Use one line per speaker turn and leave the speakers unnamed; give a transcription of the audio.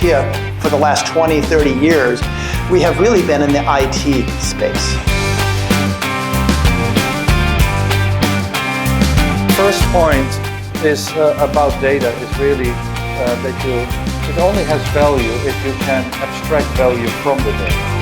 CompTIA for the last 20, 30 years, we have really been in the IT space.
First point is about data is really that it only has value if you can abstract value from the data.